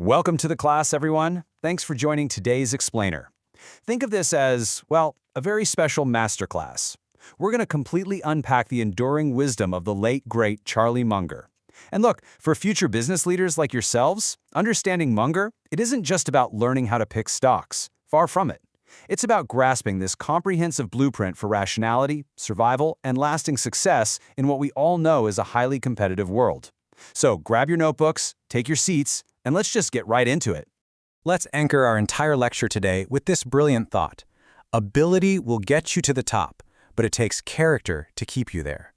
Welcome to the class, everyone. Thanks for joining today's explainer. Think of this as, well, a very special masterclass. We're going to completely unpack the enduring wisdom of the late, great Charlie Munger. And look, for future business leaders like yourselves, understanding Munger, it isn't just about learning how to pick stocks. Far from it. It's about grasping this comprehensive blueprint for rationality, survival, and lasting success in what we all know is a highly competitive world. So grab your notebooks, take your seats, and let's just get right into it. Let's anchor our entire lecture today with this brilliant thought. Ability will get you to the top, but it takes character to keep you there.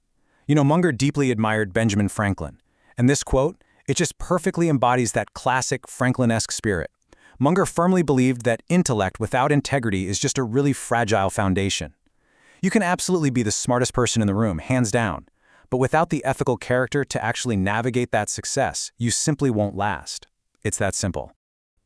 Munger deeply admired Benjamin Franklin, and this quote, it just perfectly embodies that classic Franklin-esque spirit. Munger firmly believed that intellect without integrity is just a really fragile foundation. You can absolutely be the smartest person in the room, hands down, but without the ethical character to actually navigate that success, you simply won't last. It's that simple.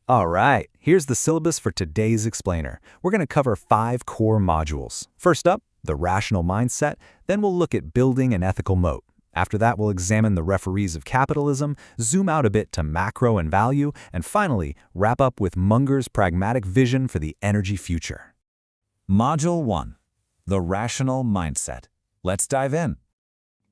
All right, here's the syllabus for today's explainer. We're going to cover 5 core modules. First up, the rational mindset. Then we'll look at building an ethical moat. After that, we'll examine the referees of capitalism, zoom out a bit to macro and value, and finally, wrap up with Munger's pragmatic vision for the energy future. Module 1. The rational mindset. Let's dive in.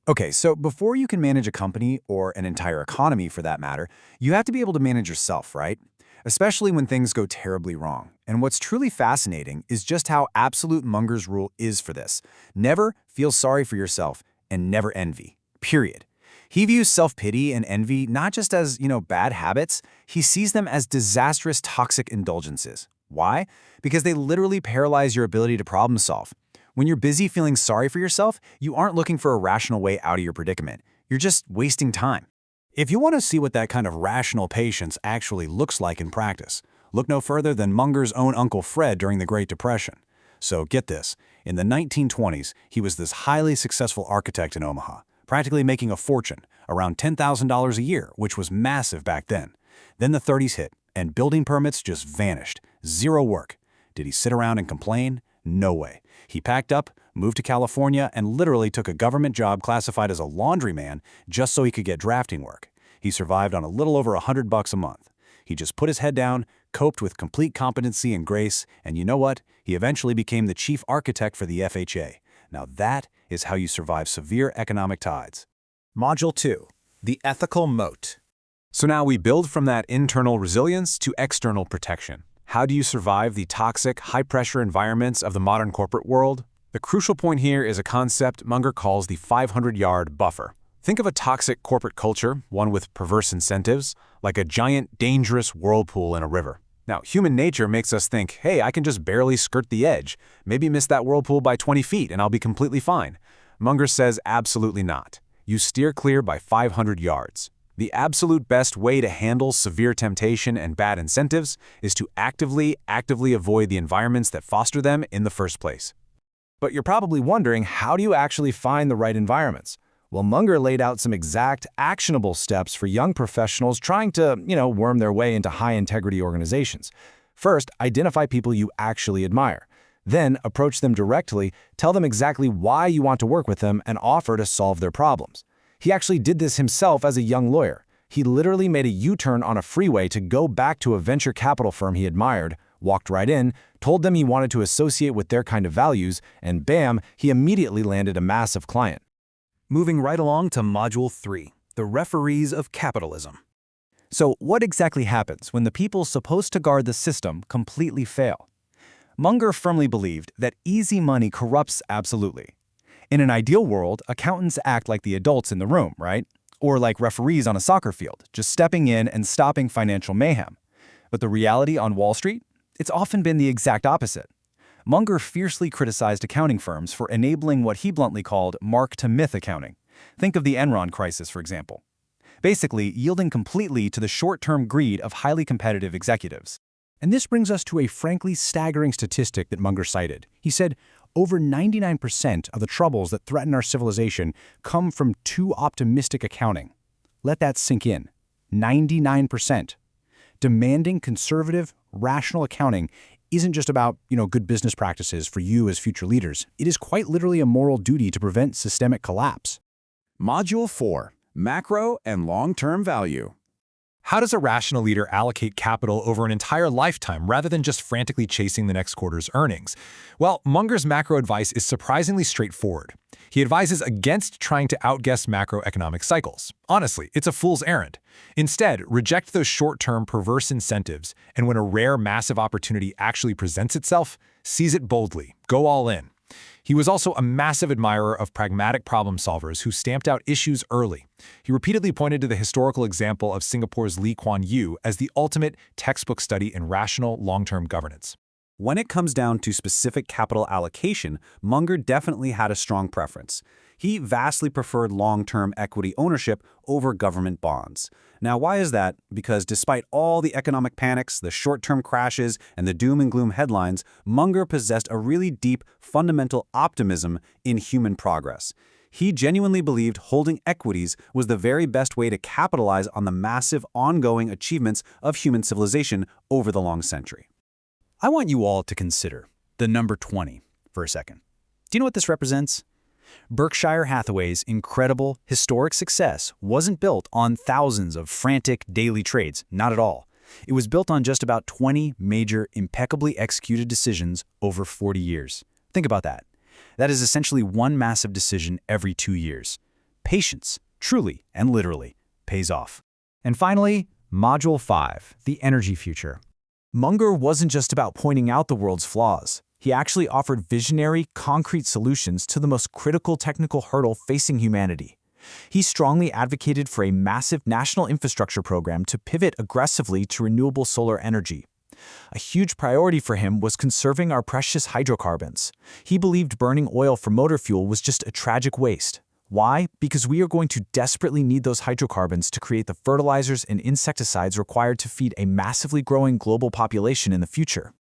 Okay, so before you can manage a company, or an entire economy for that matter, you have to be able to manage yourself, right? Especially when things go terribly wrong. And what's truly fascinating is just how absolute Munger's rule is for this. Never feel sorry for yourself and never envy. Period. He views self-pity and envy not just as, bad habits, he sees them as disastrous toxic indulgences. Why? Because they literally paralyze your ability to problem solve. When you're busy feeling sorry for yourself, you aren't looking for a rational way out of your predicament. You're just wasting time. If you want to see what that kind of rational patience actually looks like in practice, look no further than Munger's own Uncle Fred during the Great Depression. So get this, in the 1920s, he was this highly successful architect in Omaha, practically making a fortune, around $10,000 a year, which was massive back then. Then the 30s hit, and building permits just vanished. Zero work. Did he sit around and complain? No way. He packed up, moved to California, and literally took a government job classified as a laundryman just so he could get drafting work. He survived on a little over $100 a month. He just put his head down, coped with complete competency and grace, and you know what? He eventually became the chief architect for the FHA. Now that is how you survive severe economic tides. Module 2. The ethical moat. So now we build from that internal resilience to external protection. How do you survive the toxic, high-pressure environments of the modern corporate world? The crucial point here is a concept Munger calls the 500-yard buffer. Think of a toxic corporate culture, one with perverse incentives, like a giant, dangerous whirlpool in a river. Now, human nature makes us think, hey, I can just barely skirt the edge, maybe miss that whirlpool by 20 feet and I'll be completely fine. Munger says absolutely not. You steer clear by 500 yards. The absolute best way to handle severe temptation and bad incentives is to actively avoid the environments that foster them in the first place. But you're probably wondering, how do you actually find the right environments? Well, Munger laid out some exact, actionable steps for young professionals trying to, worm their way into high-integrity organizations. First, identify people you actually admire. Then, approach them directly, tell them exactly why you want to work with them, and offer to solve their problems. He actually did this himself as a young lawyer. He literally made a U-turn on a freeway to go back to a venture capital firm he admired, walked right in, told them he wanted to associate with their kind of values, and bam, he immediately landed a massive client. Moving right along to Module 3, the referees of capitalism. So what exactly happens when the people supposed to guard the system completely fail? Munger firmly believed that easy money corrupts absolutely. In an ideal world, accountants act like the adults in the room, right? Or like referees on a soccer field, just stepping in and stopping financial mayhem. But the reality on Wall Street? It's often been the exact opposite. Munger fiercely criticized accounting firms for enabling what he bluntly called mark-to-myth accounting. Think of the Enron crisis, for example. Basically, yielding completely to the short-term greed of highly competitive executives. And this brings us to a frankly staggering statistic that Munger cited. He said, over 99% of the troubles that threaten our civilization come from too optimistic accounting. Let that sink in. 99%. Demanding conservative, rational accounting isn't just about, good business practices for you as future leaders. It is quite literally a moral duty to prevent systemic collapse. Module 4. Macro and long-term value. How does a rational leader allocate capital over an entire lifetime rather than just frantically chasing the next quarter's earnings? Well, Munger's macro advice is surprisingly straightforward. He advises against trying to outguess macroeconomic cycles. Honestly, it's a fool's errand. Instead, reject those short-term perverse incentives, and when a rare, massive opportunity actually presents itself, seize it boldly, go all in. He was also a massive admirer of pragmatic problem solvers who stamped out issues early. He repeatedly pointed to the historical example of Singapore's Lee Kuan Yew as the ultimate textbook study in rational, long-term governance. When it comes down to specific capital allocation, Munger definitely had a strong preference. He vastly preferred long-term equity ownership over government bonds. Now, why is that? Because despite all the economic panics, the short-term crashes, and the doom and gloom headlines, Munger possessed a really deep, fundamental optimism in human progress. He genuinely believed holding equities was the very best way to capitalize on the massive ongoing achievements of human civilization over the long century. I want you all to consider the number 20 for a second. Do you know what this represents? Berkshire Hathaway's incredible, historic success wasn't built on thousands of frantic daily trades, not at all. It was built on just about 20 major, impeccably executed decisions over 40 years. Think about that. That is essentially one massive decision every 2 years. Patience, truly and literally, pays off. And finally, Module 5, the energy future. Munger wasn't just about pointing out the world's flaws. He actually offered visionary, concrete solutions to the most critical technical hurdle facing humanity. He strongly advocated for a massive national infrastructure program to pivot aggressively to renewable solar energy. A huge priority for him was conserving our precious hydrocarbons. He believed burning oil for motor fuel was just a tragic waste. Why? Because we are going to desperately need those hydrocarbons to create the fertilizers and insecticides required to feed a massively growing global population in the future.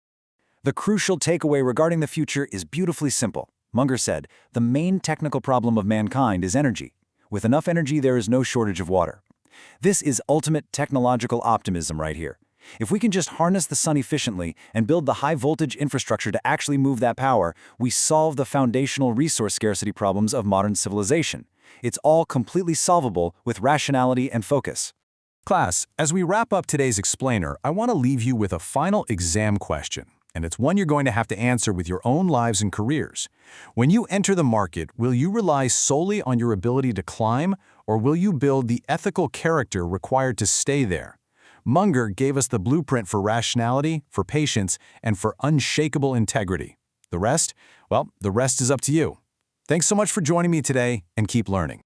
The crucial takeaway regarding the future is beautifully simple. Munger said, the main technical problem of mankind is energy. With enough energy, there is no shortage of water. This is ultimate technological optimism right here. If we can just harness the sun efficiently and build the high-voltage infrastructure to actually move that power, we solve the foundational resource scarcity problems of modern civilization. It's all completely solvable with rationality and focus. Class, as we wrap up today's explainer, I want to leave you with a final exam question, and it's one you're going to have to answer with your own lives and careers. When you enter the market, will you rely solely on your ability to climb, or will you build the ethical character required to stay there? Munger gave us the blueprint for rationality, for patience, and for unshakable integrity. The rest? Well, the rest is up to you. Thanks so much for joining me today, and keep learning.